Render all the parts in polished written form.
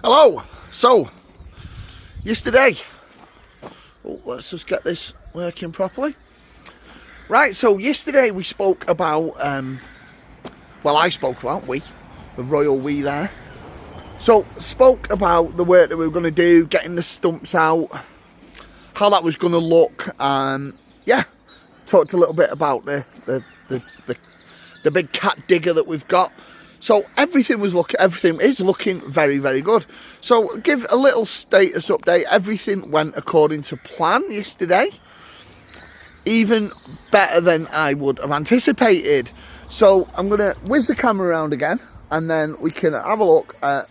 Hello. So, yesterday, let's just get this working properly. Right, so yesterday we spoke about, I spoke about, the royal we there. So, spoke about the work that we were going to do, getting the stumps out, how that was going to look, talked a little bit about the big cat digger that we've got. So everything is looking very, very good. So give a little status update. Everything went according to plan yesterday. Even better than I would have anticipated. So I'm going to whiz the camera around again, and then we can have a look at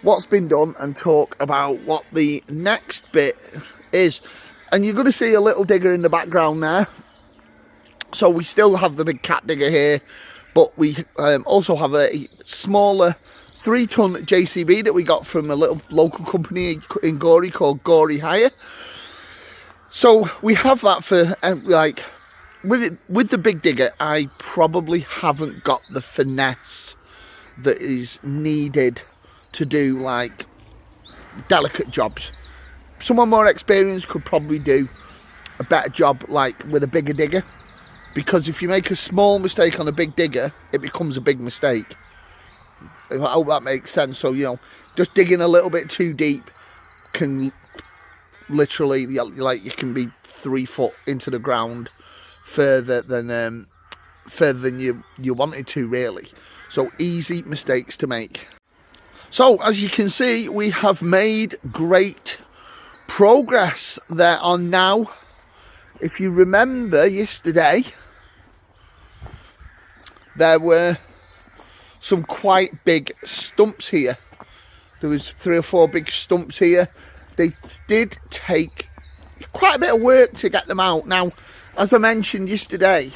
what's been done and talk about what the next bit is. And you're going to see a little digger in the background there. So we still have the big cat digger here. But we also have a smaller 3-ton JCB that we got from a little local company in Gorey called Gorey Hire. So we have that for, with the big digger, I probably haven't got the finesse that is needed to do, like, delicate jobs. Someone more experienced could probably do a better job, like, with a bigger digger. Because if you make a small mistake on a big digger, it becomes a big mistake. I hope that makes sense. So, just digging a little bit too deep can literally, you can be 3 foot into the ground further than you wanted to, really. So, easy mistakes to make. So, as you can see, we have made great progress. There are now, if you remember yesterday, there were some quite big stumps here. There was 3 or 4 big stumps here. They did take quite a bit of work to get them out. Now, as I mentioned yesterday,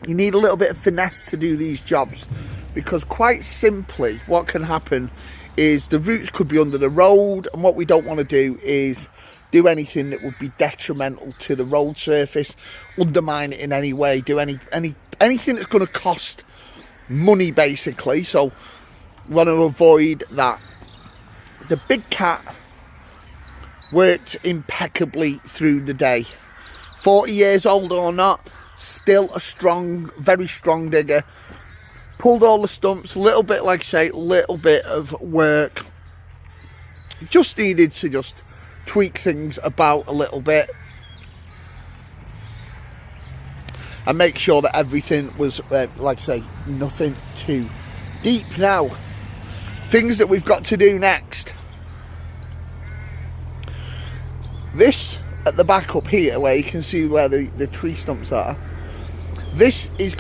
you need a little bit of finesse to do these jobs, because quite simply what can happen is the roots could be under the road, and what we don't want to do is do anything that would be detrimental to the road surface, undermine it in any way, do anything that's going to cost money, basically. So we want to avoid that. The big cat worked impeccably through the day. 40 years old or not, still a strong, very strong digger. Pulled all the stumps, a little bit, like I say, little bit of work. Just needed to just tweak things about a little bit and make sure that everything was, like I say, nothing too deep. Now, things that we've got to do next. This at the back up here, where you can see where the tree stumps are, this is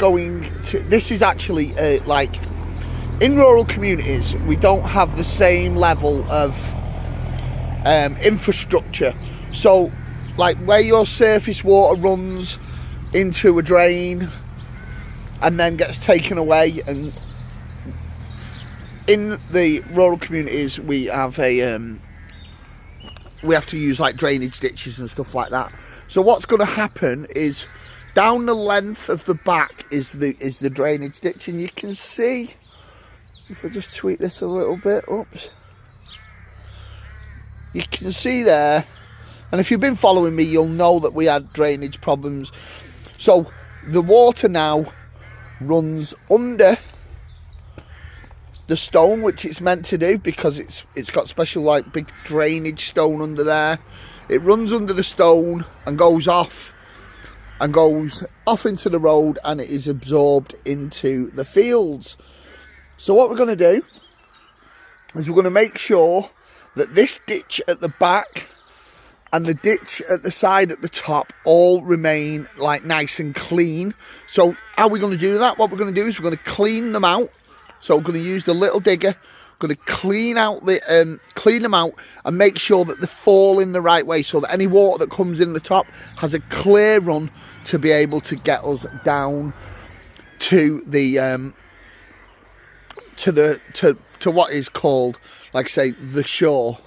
actually like, in rural communities we don't have the same level of infrastructure. So, like, where your surface water runs into a drain and then gets taken away, and in the rural communities we have we have to use, like, drainage ditches and stuff like that. So what's going to happen is, down the length of the back is the drainage ditch, and you can see, if I just tweak this a little bit, oops, you can see there, and if you've been following me, you'll know that we had drainage problems. So the water now runs under the stone, which it's meant to do, because it's got special, like, big drainage stone under there. It runs under the stone and goes off into the road, and it is absorbed into the fields. So what we're going to do is we're going to make sure that this ditch at the back and the ditch at the side at the top all remain, like, nice and clean. So how are we going to do that? What we're going to do is we're going to clean them out. So we're going to use the little digger. We're going to clean them out and make sure that they fall in the right way, so that any water that comes in the top has a clear run to be able to get us down to the to what is called, like I say, the shore.